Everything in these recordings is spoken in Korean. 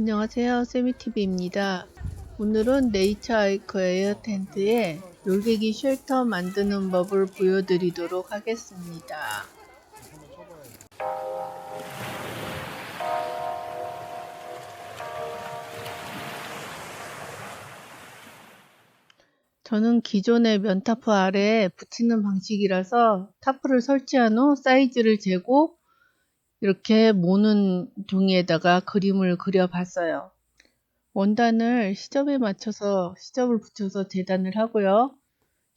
안녕하세요, 세미TV입니다. 오늘은 네이처 아이커 에어 텐트에 놀개기 쉘터 만드는 법을 보여드리도록 하겠습니다. 저는 기존의 면타프 아래에 붙이는 방식이라서 타프를 설치한 후 사이즈를 재고 이렇게 모는 종이에다가 그림을 그려봤어요. 원단을 시접에 맞춰서 시접을 붙여서 재단을 하고요.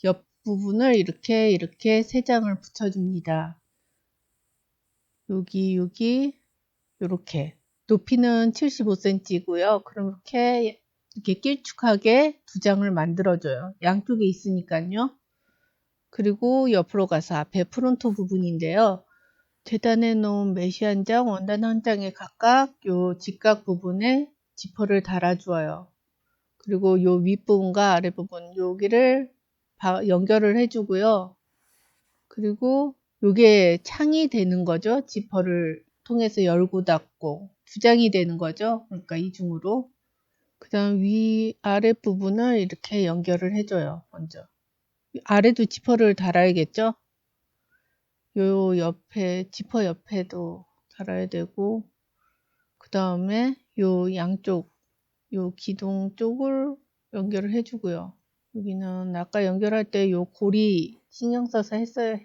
옆 부분을 이렇게 3장을 붙여줍니다. 여기 요렇게 높이는 75cm고요. 그렇게 이렇게 길쭉하게 2장을 만들어줘요. 양쪽에 있으니까요. 그리고 옆으로 가서 앞에 프론토 부분인데요. 재단해 놓은 메쉬 한 장, 원단 한 장에 각각 요 직각 부분에 지퍼를 달아주어요. 그리고 요 윗부분과 아랫부분 여기를 연결을 해주고요. 그리고 요게 창이 되는 거죠. 지퍼를 통해서 열고 닫고 2장이 되는 거죠. 그러니까 이중으로. 그 다음 아래 부분을 이렇게 연결을 해줘요. 먼저 아래도 지퍼를 달아야겠죠. 요 옆에 지퍼 옆에도 달아야 되고, 그 다음에 요 양쪽 요 기둥 쪽을 연결을 해주고요. 여기는 아까 연결할 때 요 고리 신경 써서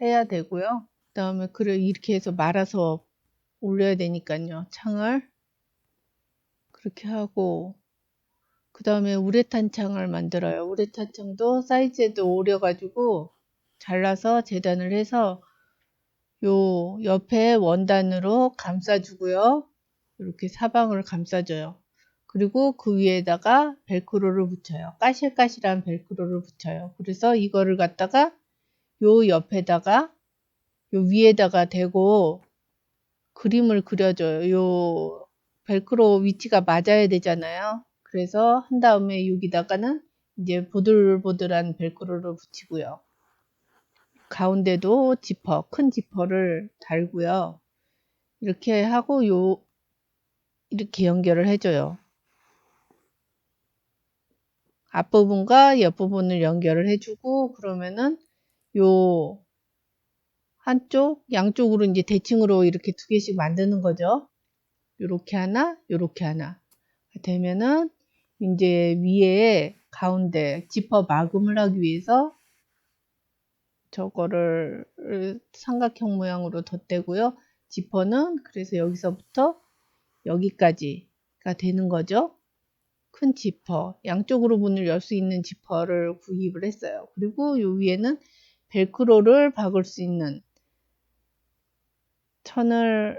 해야 되고요. 그 다음에 이렇게 해서 말아서 올려야 되니까요. 창을 그렇게 하고, 그 다음에 우레탄 창을 만들어요. 우레탄 창도 사이즈에도 오려가지고 잘라서 재단을 해서 요 옆에 원단으로 감싸주고요. 이렇게 사방을 감싸줘요. 그리고 그 위에다가 벨크로를 붙여요. 까실까실한 벨크로를 붙여요. 그래서 이거를 갖다가 요 옆에다가 요 위에다가 대고 그림을 그려줘요. 요 벨크로 위치가 맞아야 되잖아요. 그래서 한 다음에 여기다가는 이제 보들보들한 벨크로를 붙이고요. 가운데도 큰 지퍼를 달고요. 이렇게 하고 이렇게 연결을 해줘요. 앞부분과 옆부분을 연결을 해주고, 그러면은 요 양쪽으로 이제 대칭으로 이렇게 2개씩 만드는 거죠. 요렇게 하나, 요렇게 하나 되면은 이제 위에 가운데 지퍼 마감을 하기 위해서 저거를 삼각형 모양으로 덧대고요. 지퍼는 그래서 여기서부터 여기까지가 되는 거죠. 큰 지퍼, 양쪽으로 문을 열 수 있는 지퍼를 구입을 했어요. 그리고 요 위에는 벨크로를 박을 수 있는 천을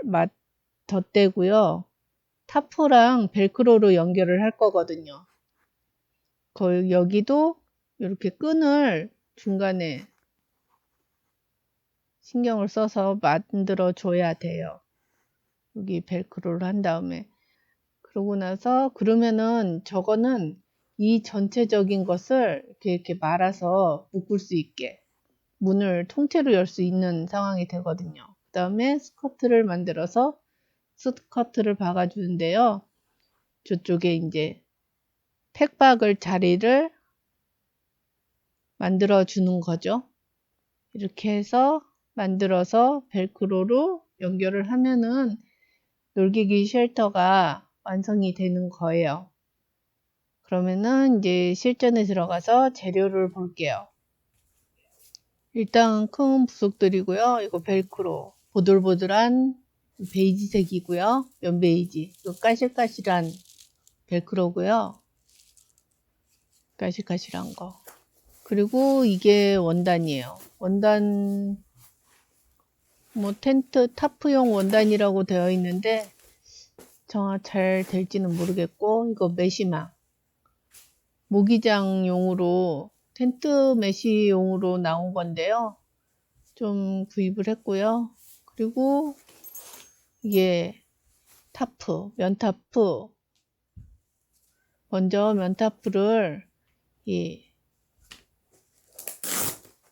덧대고요. 타프랑 벨크로로 연결을 할 거거든요. 여기도 이렇게 끈을 중간에 신경을 써서 만들어 줘야 돼요. 여기 벨크로를 한 다음에 그러고 나서 그러면은 저거는 이 전체적인 것을 이렇게 말아서 묶을 수 있게 문을 통째로 열 수 있는 상황이 되거든요. 그 다음에 스커트를 만들어서 스커트를 박아 주는데요. 저쪽에 이제 팩 박을 자리를 만들어 주는 거죠. 이렇게 해서 만들어서 벨크로로 연결을 하면은 놀개기 쉘터가 완성이 되는 거예요. 그러면은 이제 실전에 들어가서 재료를 볼게요. 일단 큰 부속들이고요. 이거 벨크로 보들보들한 베이지색이고요. 연베이지. 이거 까실까실한 벨크로고요. 까실까실한 거. 그리고 이게 원단이에요. 원단 텐트 타프용 원단이라고 되어 있는데 잘 될지는 모르겠고, 이거 메시망 모기장용으로 텐트 메시용으로 나온 건데요. 좀 구입을 했고요. 그리고 이게 면타프. 먼저 면타프를 이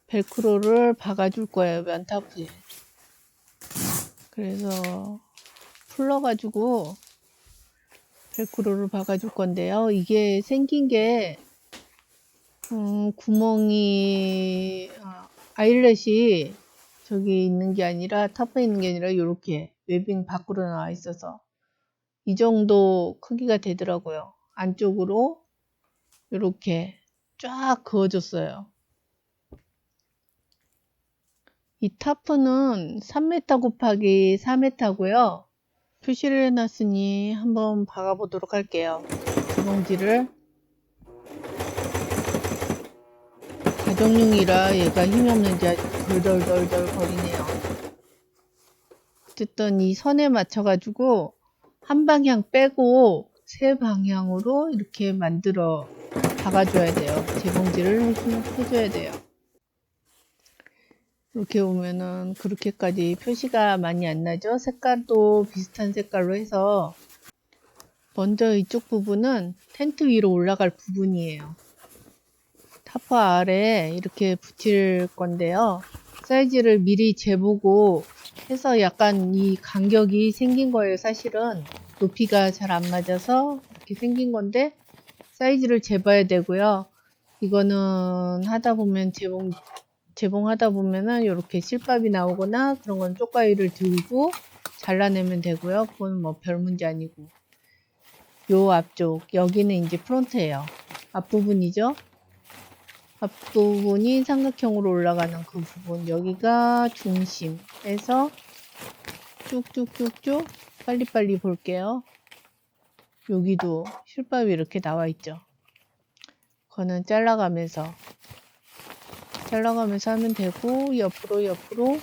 벨크로를 박아줄 거예요. 면타프에. 그래서 풀러가지고 벨크로를 박아줄 건데요. 이게 생긴 게 구멍이 아일렛이 저기 있는 게 아니라 탑에 있는 게 아니라 이렇게 웨빙 밖으로 나와 있어서 이 정도 크기가 되더라고요. 안쪽으로 이렇게 쫙 그어줬어요. 이 타프는 3m 곱하기 4m고요. 표시를 해놨으니 한번 박아보도록 할게요. 주먹질을 가정용이라 얘가 힘이 없는지 아주 덜덜덜덜 거리네요. 어쨌든 이 선에 맞춰가지고 한 방향 빼고 세 방향으로 이렇게 만들어 박아줘야 돼요. 재봉질을 해줘야 돼요. 이렇게 보면은 그렇게까지 표시가 많이 안 나죠. 색깔도 비슷한 색깔로 해서 먼저 이쪽 부분은 텐트 위로 올라갈 부분이에요. 타프 아래 이렇게 붙일 건데요. 사이즈를 미리 재보고 해서 약간 이 간격이 생긴 거예요. 사실은 높이가 잘 안 맞아서 이렇게 생긴 건데 사이즈를 재봐야 되고요. 이거는 하다 보면 재봉하다 보면은 이렇게 실밥이 나오거나 그런 건 쪽가위를 들고 잘라내면 되고요. 그건 뭐 별 문제 아니고. 요 앞쪽 여기는 이제 프론트예요. 앞부분이죠. 앞부분이 삼각형으로 올라가는 그 부분, 여기가 중심에서 쭉쭉쭉쭉 빨리빨리 볼게요. 여기도 실밥이 이렇게 나와 있죠. 그거는 잘라가면서 하면 되고, 옆으로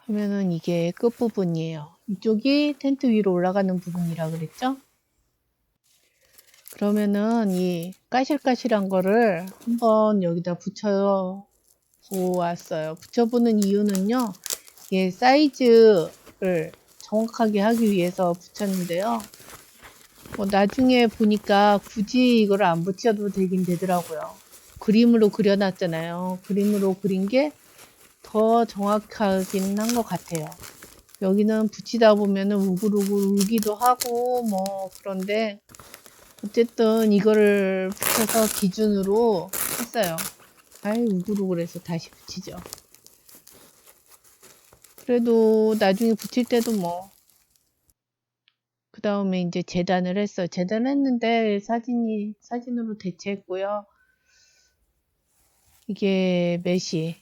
하면은 이게 끝부분이에요. 이쪽이 텐트 위로 올라가는 부분이라 그랬죠? 그러면은 이 까실까실한 거를 한번 여기다 붙여 보았어요. 붙여보는 이유는요, 이게 사이즈를 정확하게 하기 위해서 붙였는데요. 나중에 보니까 굳이 이걸 안 붙여도 되긴 되더라고요. 그림으로 그려놨잖아요. 그림으로 그린 게 더 정확하긴 한 것 같아요. 여기는 붙이다 보면은 우글우글 울기도 하고 뭐 그런데 어쨌든 이거를 붙여서 기준으로 했어요. 아이 우글우글해서 다시 붙이죠. 그래도 나중에 붙일 때도 뭐 그 다음에 이제 재단을 했어요. 재단을 했는데 사진으로 대체했고요. 이게 메시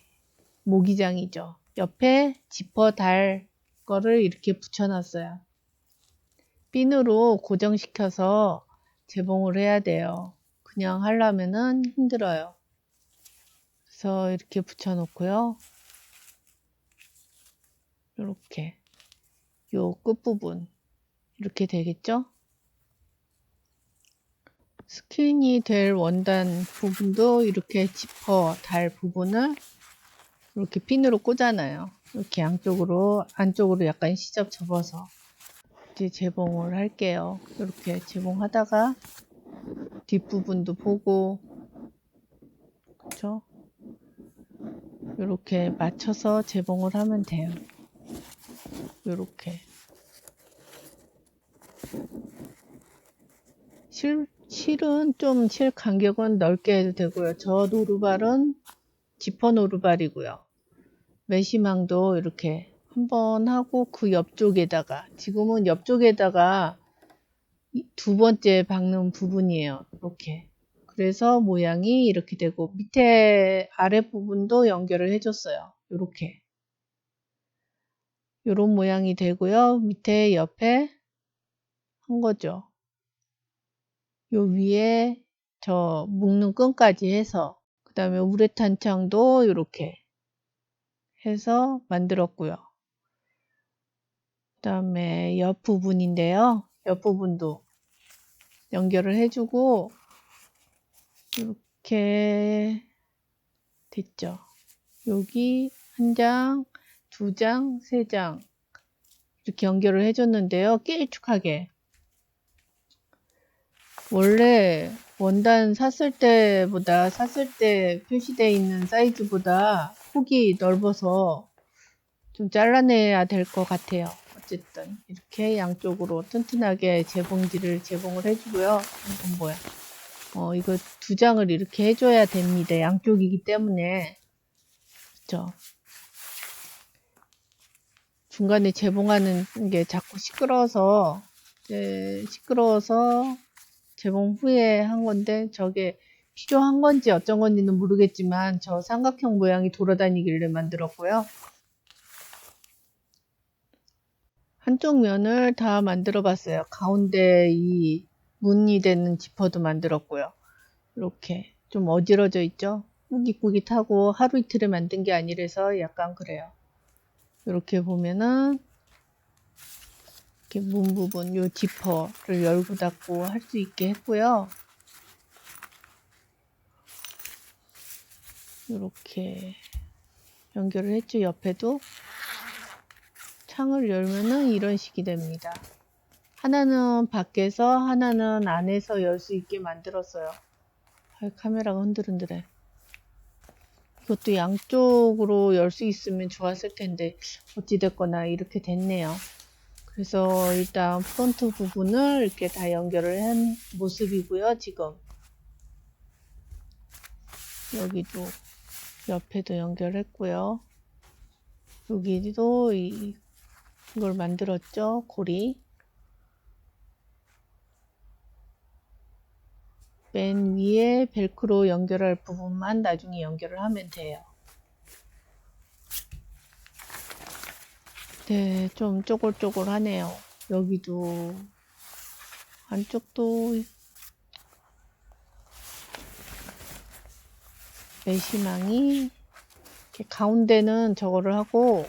모기장이죠. 옆에 지퍼 달 거를 이렇게 붙여놨어요. 핀으로 고정시켜서 재봉을 해야 돼요. 그냥 하려면은 힘들어요. 그래서 이렇게 붙여놓고요. 이렇게 요 끝부분 이렇게 되겠죠? 스킨이 될 원단 부분도 이렇게 지퍼 달 부분을 이렇게 핀으로 꽂아놔요. 이렇게 안쪽으로 약간 시접 접어서 이제 재봉을 할게요. 이렇게 재봉하다가 뒷부분도 보고, 그렇죠? 이렇게 맞춰서 재봉을 하면 돼요. 이렇게 실은 좀 실 간격은 넓게 해도 되고요. 저 노루발은 지퍼 노루발이고요. 메시망도 이렇게 한번 하고 그 옆쪽에다가, 지금은 옆쪽에다가 두 번째 박는 부분이에요. 이렇게. 그래서 모양이 이렇게 되고 밑에 아랫부분도 연결을 해줬어요. 이렇게. 이런 모양이 되고요. 밑에 옆에 한 거죠. 요 위에 저 묶는 끈까지 해서 그 다음에 우레탄 창도 이렇게 해서 만들었고요. 그 다음에 옆 부분인데요. 옆 부분도 연결을 해주고 이렇게 됐죠. 여기 한 장, 두 장, 세 장 이렇게 연결을 해줬는데요. 길쭉하게. 원래 원단 샀을 때 표시되어 있는 사이즈보다 폭이 넓어서 좀 잘라내야 될 것 같아요. 어쨌든 이렇게 양쪽으로 튼튼하게 재봉지를 제봉을 해주고요. 이건 뭐야? 이거 2장을 이렇게 해줘야 됩니다. 양쪽이기 때문에. 그쵸? 중간에 재봉하는 게 자꾸 시끄러워서 재봉 후에 한 건데, 저게 필요한 건지 어쩐 건지는 모르겠지만 저 삼각형 모양이 돌아다니길래 만들었고요. 한쪽 면을 다 만들어 봤어요. 가운데 이 문이 되는 지퍼도 만들었고요. 이렇게 좀 어지러져 있죠? 꾸깃꾸깃하고 하루 이틀에 만든 게 아니라서 약간 그래요. 이렇게 보면은 이렇게 문 부분, 요 지퍼를 열고 닫고 할 수 있게 했고요. 이렇게 연결을 했죠. 옆에도 창을 열면은 이런 식이 됩니다. 하나는 밖에서, 하나는 안에서 열 수 있게 만들었어요. 카메라가 흔들흔들해. 이것도 양쪽으로 열 수 있으면 좋았을 텐데 어찌됐거나 이렇게 됐네요. 그래서 일단 프론트 부분을 이렇게 다 연결을 한 모습이고요. 지금 여기도 옆에도 연결했고요. 여기도 이걸 만들었죠. 고리. 맨 위에 벨크로 연결할 부분만 나중에 연결을 하면 돼요. 네, 좀 쪼글쪼글하네요. 여기도 안쪽도 메시망이 이렇게 가운데는 저거를 하고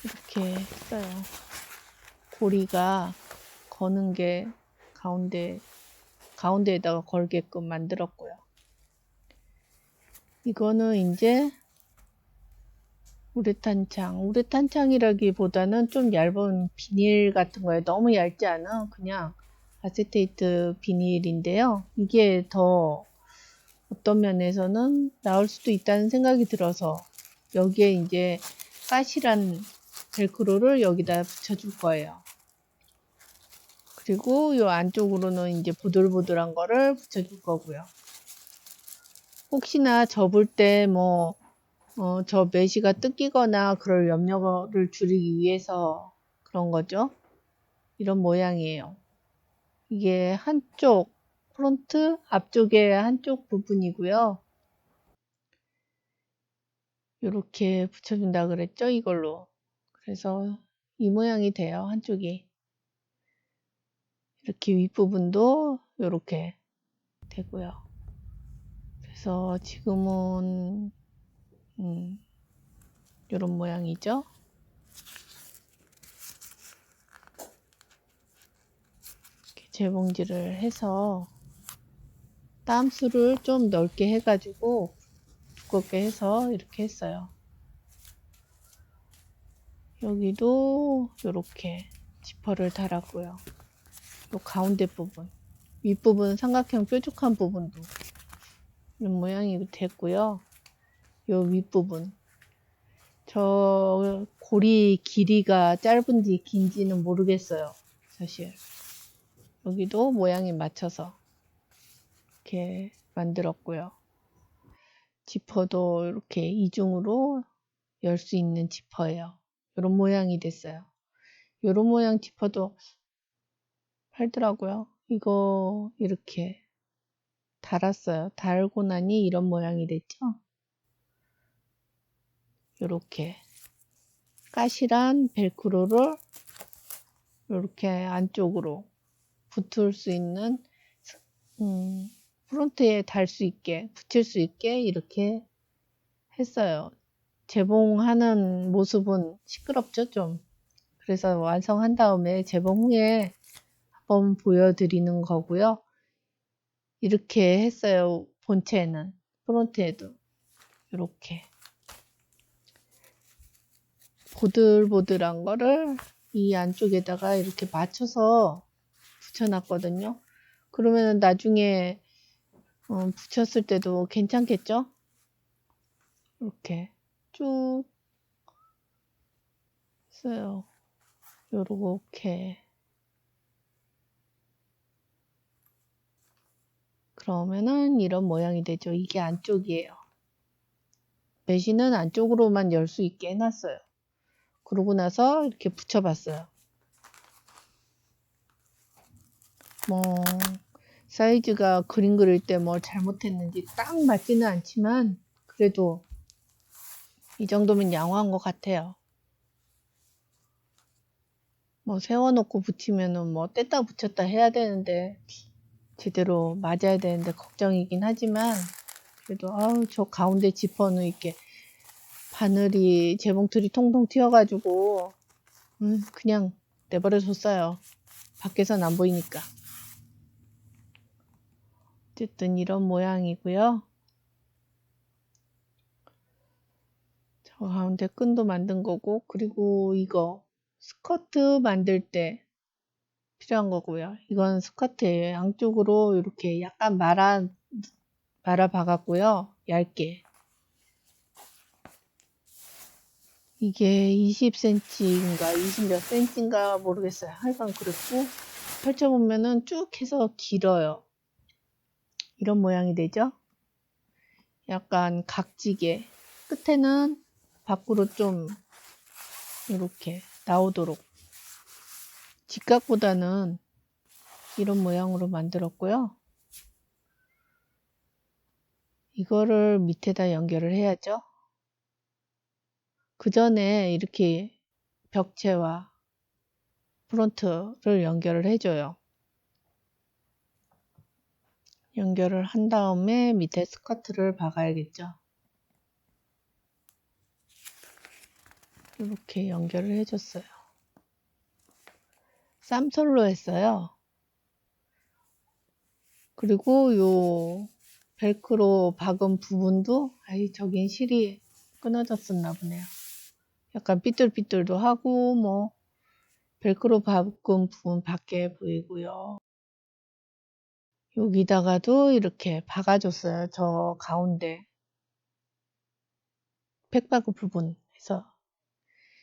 이렇게 했어요. 고리가 거는 게 가운데에다가 걸게끔 만들었고요. 이거는 이제 우레탄창이라기보다는 좀 얇은 비닐 같은 거예요. 너무 얇지 않은 그냥 아세테이트 비닐인데요. 이게 더 어떤 면에서는 나을 수도 있다는 생각이 들어서 여기에 이제 까실한 벨크로를 여기다 붙여줄 거예요. 그리고 이 안쪽으로는 이제 보들보들한 거를 붙여줄 거고요. 혹시나 접을 때 저 메시가 뜯기거나 그럴 염려를 줄이기 위해서 그런 거죠. 이런 모양이에요. 이게 한쪽 프론트 앞쪽에 한쪽 부분이고요. 이렇게 붙여준다 그랬죠. 이걸로. 그래서 이 모양이 돼요. 한쪽이. 이렇게 윗부분도 이렇게 되고요. 그래서 지금은 이런 모양이죠. 이렇게 재봉질을 해서 땀수를 좀 넓게 해가지고 두껍게 해서 이렇게 했어요. 여기도 이렇게 지퍼를 달았고요. 또 가운데 부분, 윗부분 삼각형 뾰족한 부분도 이런 모양이 됐고요. 요 윗부분, 저 고리 길이가 짧은지 긴지는 모르겠어요. 사실 여기도 모양에 맞춰서 이렇게 만들었고요. 지퍼도 이렇게 이중으로 열 수 있는 지퍼예요. 이런 모양이 됐어요. 이런 모양 지퍼도 팔더라고요. 이거 이렇게 달았어요. 달고 나니 이런 모양이 됐죠. 이렇게 까실한 벨크로를 이렇게 안쪽으로 붙을 수 있는 프론트에 달 수 있게 붙일 수 있게 이렇게 했어요. 재봉하는 모습은 시끄럽죠 좀. 그래서 완성한 다음에 재봉 후에 한번 보여드리는 거고요. 이렇게 했어요. 본체는 프론트에도 이렇게 보들보들한 거를 이 안쪽에다가 이렇게 맞춰서 붙여놨거든요. 그러면 나중에 붙였을 때도 괜찮겠죠? 이렇게 쭉 써요. 요렇게. 그러면은 이런 모양이 되죠. 이게 안쪽이에요. 배신은 안쪽으로만 열 수 있게 해놨어요. 그러고 나서 이렇게 붙여봤어요. 뭐 사이즈가 그림 그릴 때 뭐 잘못했는지 딱 맞지는 않지만 그래도 이 정도면 양호한 것 같아요. 뭐 세워놓고 붙이면은 뭐 뗐다 붙였다 해야 되는데 제대로 맞아야 되는데 걱정이긴 하지만 그래도 아우 저 가운데 지퍼는 이렇게 바늘이 재봉틀이 통통 튀어가지고 그냥 내버려 뒀어요. 밖에선 안 보이니까. 어쨌든 이런 모양이고요. 저 가운데 끈도 만든 거고 그리고 이거 스커트 만들 때 필요한 거고요. 이건 스커트예요. 양쪽으로 이렇게 약간 말아 박았고요. 얇게. 이게 20cm인가 20 몇 cm인가 모르겠어요. 하여간 그렇고 펼쳐보면은 쭉 해서 길어요. 이런 모양이 되죠. 약간 각지게 끝에는 밖으로 좀 이렇게 나오도록 직각보다는 이런 모양으로 만들었고요. 이거를 밑에다 연결을 해야죠. 그 전에 이렇게 벽체와 프론트를 연결을 해줘요. 연결을 한 다음에 밑에 스커트를 박아야겠죠. 이렇게 연결을 해줬어요. 쌈솔로 했어요. 그리고 요 벨크로 박은 부분도 저긴 실이 끊어졌었나 보네요. 약간 삐뚤삐뚤도 하고 뭐 벨크로 박은 부분 밖에 보이고요. 여기다가도 이렇게 박아줬어요. 저 가운데 팩박은 부분에서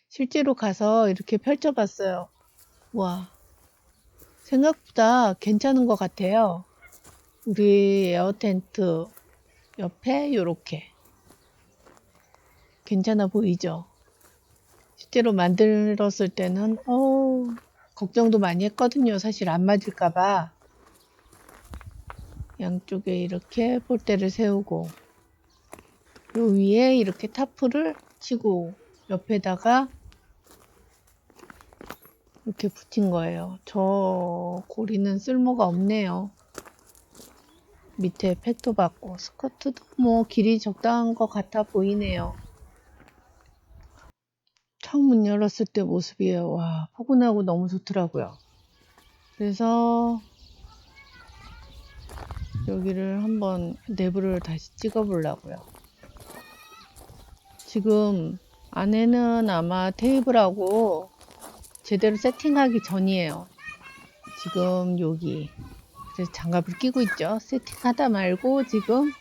실제로 가서 이렇게 펼쳐봤어요. 와, 생각보다 괜찮은 것 같아요. 우리 에어텐트 옆에 이렇게 괜찮아 보이죠? 실제로 만들었을 때는 걱정도 많이 했거든요. 사실 안 맞을까봐. 양쪽에 이렇게 볼대를 세우고 요 위에 이렇게 타프를 치고 옆에다가 이렇게 붙인 거예요. 저 고리는 쓸모가 없네요. 밑에 팩도 받고 스커트도 뭐 길이 적당한 것 같아 보이네요. 창문 열었을 때 모습이에요. 와, 포근하고 너무 좋더라고요. 그래서 여기를 한번 내부를 다시 찍어 보려고요. 지금 안에는 아마 테이블하고 제대로 세팅하기 전이에요. 지금 여기 그래서 장갑을 끼고 있죠. 세팅하다 말고 지금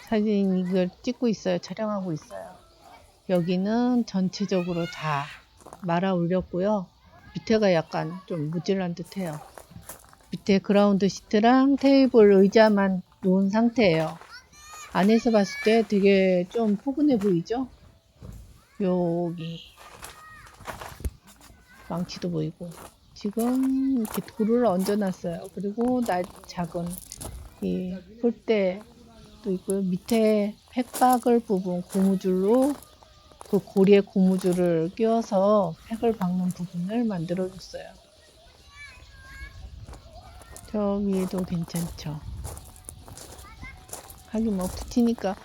사진 이걸 찍고 있어요. 촬영하고 있어요. 여기는 전체적으로 다 말아 올렸고요. 밑에가 약간 좀 무질란 듯해요. 밑에 그라운드 시트랑 테이블 의자만 놓은 상태예요. 안에서 봤을 때 되게 좀 포근해 보이죠? 여기 망치도 보이고 지금 이렇게 돌을 얹어놨어요. 그리고 작은 이 폴대도 있고요. 밑에 팩박을 부분 고무줄로 그 고리에 고무줄을 끼워서 팩을 박는 부분을 만들어 줬어요. 저 위에도 괜찮죠. 하긴 뭐 붙이니까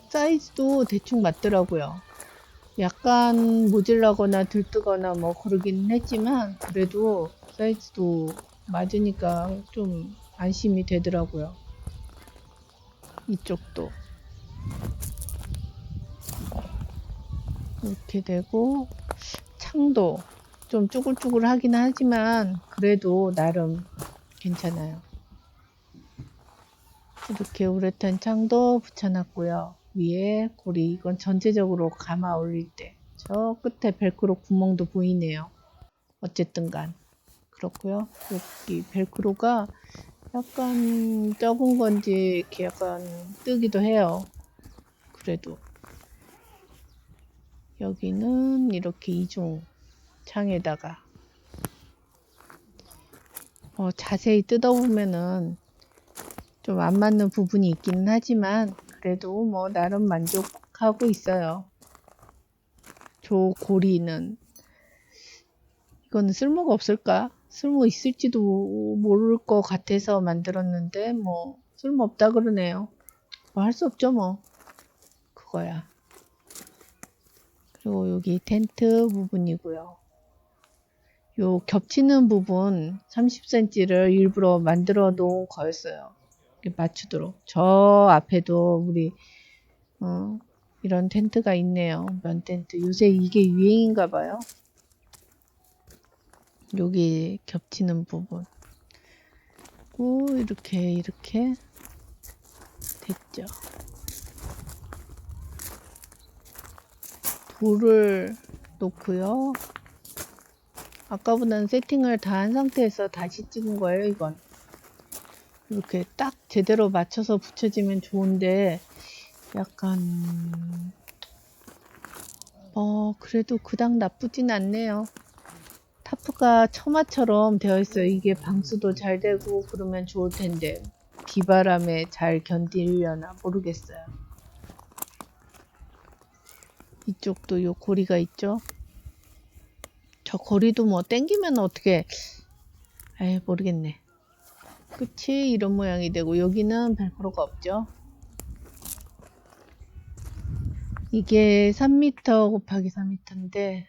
사이즈도 대충 맞더라고요. 약간 모질라거나 들뜨거나 뭐 그러긴 했지만 그래도 사이즈도 맞으니까 좀 안심이 되더라고요. 이쪽도 이렇게 되고 창도 좀 쭈글쭈글 하긴 하지만 그래도 나름 괜찮아요. 이렇게 우레탄 창도 붙여놨고요. 위에 고리, 이건 전체적으로 감아 올릴 때 저 끝에 벨크로 구멍도 보이네요. 어쨌든 간 그렇고요. 여기 벨크로가 약간 적은 건지 이렇게 약간 뜨기도 해요. 그래도 여기는 이렇게 이중 창에다가 자세히 뜯어보면은 좀 안 맞는 부분이 있기는 하지만 그래도 뭐 나름 만족하고 있어요. 저 고리는 이거는 쓸모가 없을까? 쓸모 있을지도 모를 것 같아서 만들었는데 뭐 쓸모 없다 그러네요. 뭐 할 수 없죠 뭐. 그거야. 그리고 여기 텐트 부분이고요. 요 겹치는 부분 30cm를 일부러 만들어 놓은 거였어요. 맞추도록. 저 앞에도 우리 이런 텐트가 있네요. 면 텐트. 요새 이게 유행인가 봐요. 여기 겹치는 부분. 고 이렇게 됐죠. 불을 놓고요. 아까보다는 세팅을 다 한 상태에서 다시 찍은 거예요, 이건. 이렇게 딱 제대로 맞춰서 붙여지면 좋은데 약간 그래도 그닥 나쁘진 않네요. 타프가 처마처럼 되어 있어요. 이게 방수도 잘 되고 그러면 좋을 텐데 비바람에 잘 견디려나 모르겠어요. 이쪽도 요 고리가 있죠. 저 고리도 뭐 땡기면 어떻게 모르겠네. 끝이 이런 모양이 되고 여기는 벨크로가 없죠. 이게 3m 곱하기 3m인데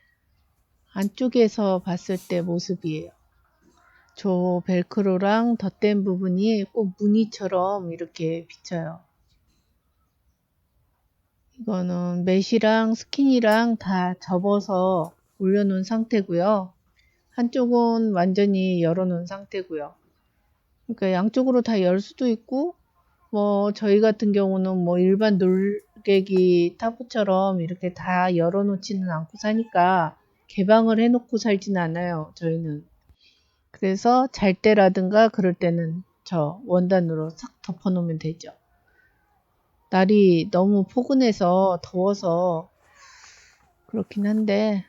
안쪽에서 봤을 때 모습이에요. 저 벨크로랑 덧댄 부분이 꼭 무늬처럼 이렇게 비쳐요. 이거는 매시랑 스킨이랑 다 접어서 올려놓은 상태고요. 한쪽은 완전히 열어놓은 상태고요. 그러니까 양쪽으로 다 열 수도 있고 뭐 저희 같은 경우는 뭐 일반 놀래기 타프처럼 이렇게 다 열어놓지는 않고 사니까 개방을 해놓고 살진 않아요. 저희는. 그래서 잘 때라든가 그럴 때는 저 원단으로 싹 덮어놓으면 되죠. 날이 너무 포근해서 더워서 그렇긴 한데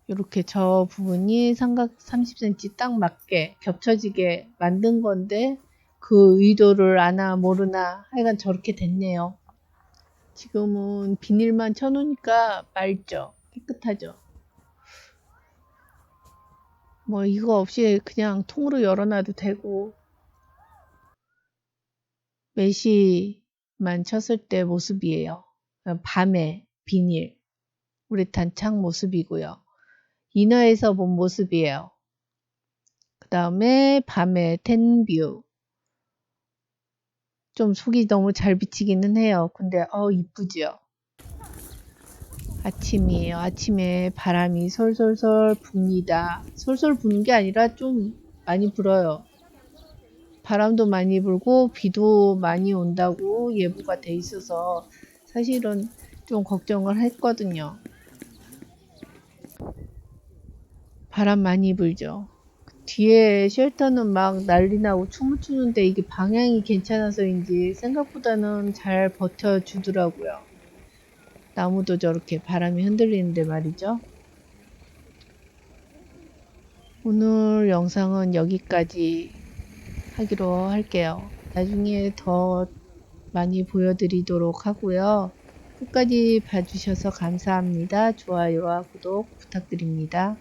이렇게 저 부분이 삼각 30cm 딱 맞게 겹쳐지게 만든 건데 그 의도를 아나 모르나 하여간 저렇게 됐네요. 지금은 비닐만 쳐놓으니까 맑죠. 깨끗하죠. 뭐 이거 없이 그냥 통으로 열어놔도 되고 메시만 쳤을 때 모습이에요. 밤에 비닐 우레탄 창 모습이고요. 이너에서 본 모습이에요. 그 다음에 밤에 텐뷰 좀 속이 너무 잘 비치기는 해요. 근데 이쁘죠. 아침이에요. 아침에 바람이 솔솔솔 붑니다. 솔솔 부는 게 아니라 좀 많이 불어요. 바람도 많이 불고 비도 많이 온다고 예보가 돼 있어서 사실은 좀 걱정을 했거든요. 바람 많이 불죠. 뒤에 쉘터는 막 난리 나고 춤을 추는데 이게 방향이 괜찮아서인지 생각보다는 잘 버텨주더라고요. 나무도 저렇게 바람이 흔들리는데 말이죠. 오늘 영상은 여기까지 하기로 할게요. 나중에 더 많이 보여드리도록 하고요. 끝까지 봐주셔서 감사합니다. 좋아요와 구독 부탁드립니다.